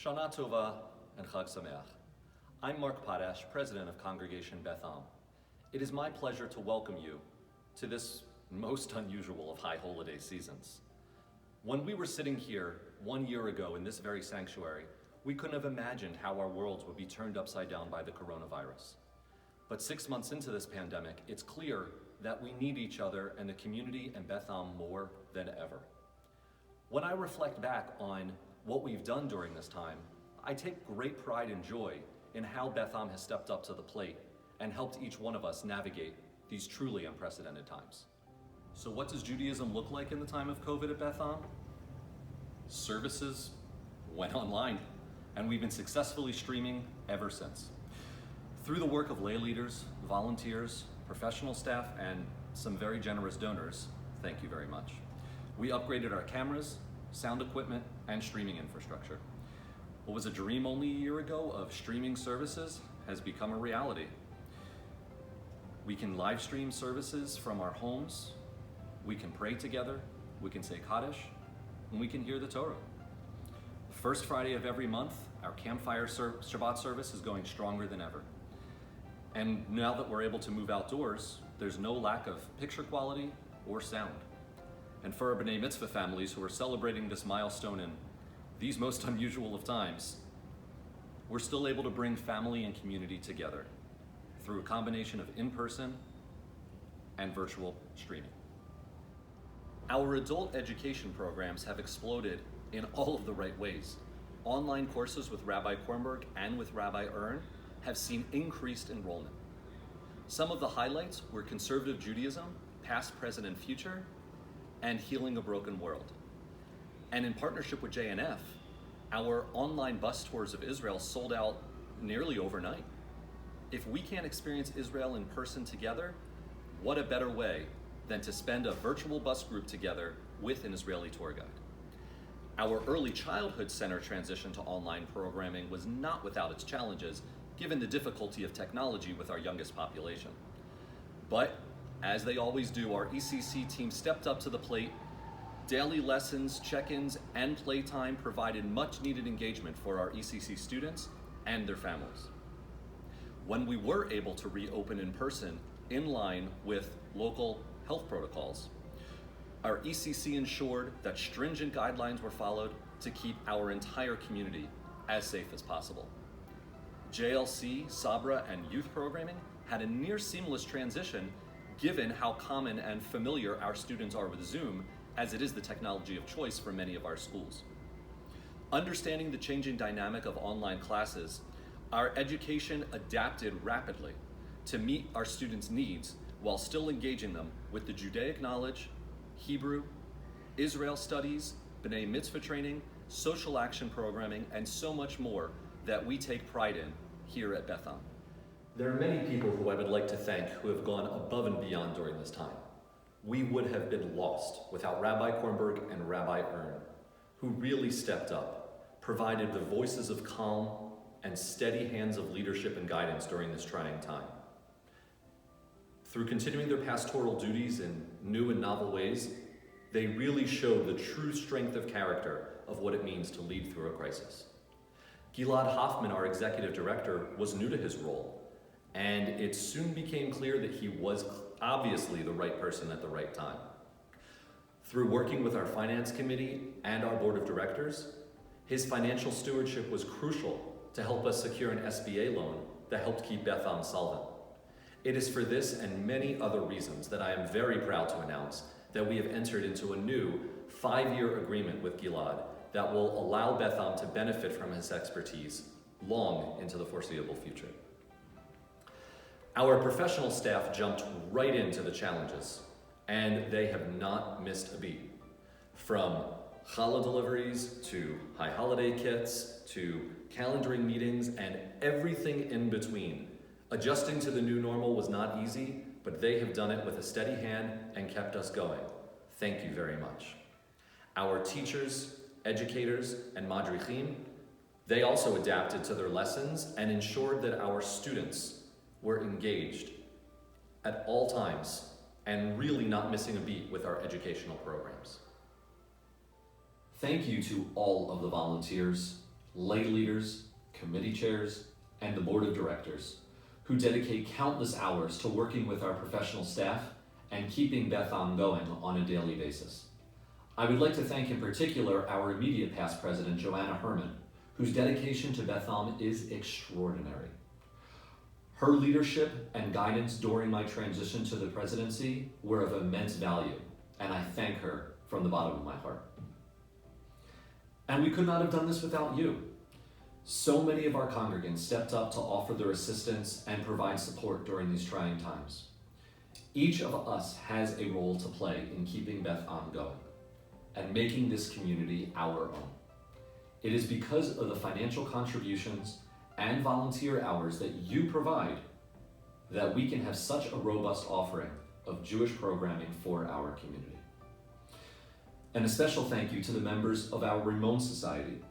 Shana Tova and Chag Sameach. I'm Mark Potash, President of Congregation Beth. It is my pleasure to welcome you to this most unusual of high holiday seasons. When we were sitting here 1 year ago in this very sanctuary, we couldn't have imagined how our worlds would be turned upside down by the coronavirus. But 6 months into this pandemic, it's clear that we need each other and the community and Beth more than ever. When I reflect back on what we've done during this time, I take great pride and joy in how Beth has stepped up to the plate and helped each one of us navigate these truly unprecedented times. So what does Judaism look like in the time of COVID at Beth? Services went online, and we've been successfully streaming ever since. Through the work of lay leaders, volunteers, professional staff, and some very generous donors, thank you very much, we upgraded our cameras, sound equipment, and streaming infrastructure. What was a dream only a year ago of streaming services has become a reality. We can live stream services from our homes, we can pray together, we can say Kaddish, and we can hear the Torah. The first Friday of every month, our campfire Shabbat service is going stronger than ever. And now that we're able to move outdoors, there's no lack of picture quality or sound. And for our B'nai Mitzvah families who are celebrating this milestone in these most unusual of times, we're still able to bring family and community together through a combination of in-person and virtual streaming. Our adult education programs have exploded in all of the right ways. Online courses with Rabbi Kornberg and with Rabbi Ern have seen increased enrollment. Some of the highlights were conservative Judaism, past, present, and future, and healing a broken world. And in partnership with JNF, our online bus tours of Israel sold out nearly overnight. If we can't experience Israel in person together, what a better way than to spend a virtual bus group together with an Israeli tour guide. Our early childhood center transition to online programming was not without its challenges, given the difficulty of technology with our youngest population. But as they always do, our ECC team stepped up to the plate. Daily lessons, check-ins, and playtime provided much needed engagement for our ECC students and their families. When we were able to reopen in person, in line with local health protocols, our ECC ensured that stringent guidelines were followed to keep our entire community as safe as possible. JLC, Sabra, and youth programming had a near seamless transition given how common and familiar our students are with Zoom, as it is the technology of choice for many of our schools. Understanding the changing dynamic of online classes, our education adapted rapidly to meet our students' needs while still engaging them with the Judaic knowledge, Hebrew, Israel studies, B'nai Mitzvah training, social action programming, and so much more that we take pride in here at Beth. There are many people who I would like to thank who have gone above and beyond during this time. We would have been lost without Rabbi Kornberg and Rabbi Ern, who really stepped up, provided the voices of calm and steady hands of leadership and guidance during this trying time. Through continuing their pastoral duties in new and novel ways, they really showed the true strength of character of what it means to lead through a crisis. Gilad Hoffman, our executive director, was new to his role, and it soon became clear that he was obviously the right person at the right time. Through working with our finance committee and our board of directors, his financial stewardship was crucial to help us secure an SBA loan that helped keep Beth solvent. It is for this and many other reasons that I am very proud to announce that we have entered into a new 5-year agreement with Gilad that will allow Beth to benefit from his expertise long into the foreseeable future. Our professional staff jumped right into the challenges, and they have not missed a beat. From challah deliveries to high holiday kits to calendaring meetings and everything in between. Adjusting to the new normal was not easy, but they have done it with a steady hand and kept us going. Thank you very much. Our teachers, educators, and madrichim, they also adapted to their lessons and ensured that our students were engaged at all times and really not missing a beat with our educational programs. Thank you to all of the volunteers, lay leaders, committee chairs, and the board of directors, who dedicate countless hours to working with our professional staff and keeping Beth Am going on a daily basis. I would like to thank in particular our immediate past president, Joanna Herman, whose dedication to Beth Am is extraordinary. Her leadership and guidance during my transition to the presidency were of immense value, and I thank her from the bottom of my heart. And we could not have done this without you. So many of our congregants stepped up to offer their assistance and provide support during these trying times. Each of us has a role to play in keeping Beth Am going and making this community our own. It is because of the financial contributions and volunteer hours that you provide that we can have such a robust offering of Jewish programming for our community. And a special thank you to the members of our Ramon Society,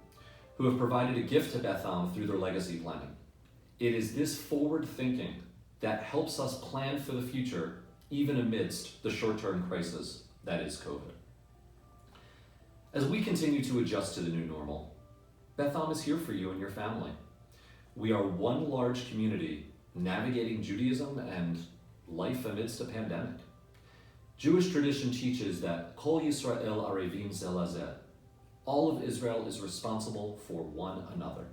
who have provided a gift to Beth Am through their legacy planning. It is this forward thinking that helps us plan for the future, even amidst the short-term crisis that is COVID. As we continue to adjust to the new normal, Beth Am is here for you and your family. We are one large community navigating Judaism and life amidst a pandemic. Jewish tradition teaches that Kol Yisrael Arevim Zel Hazeh. All of Israel is responsible for one another.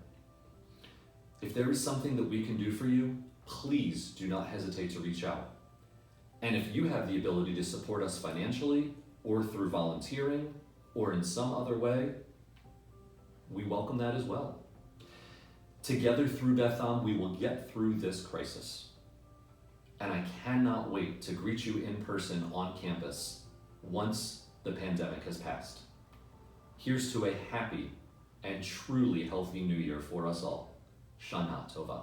If there is something that we can do for you, please do not hesitate to reach out. And if you have the ability to support us financially or through volunteering or in some other way, we welcome that as well. Together through Beth Am, we will get through this crisis. And I cannot wait to greet you in person on campus once the pandemic has passed. Here's to a happy and truly healthy new year for us all. Shana Tova.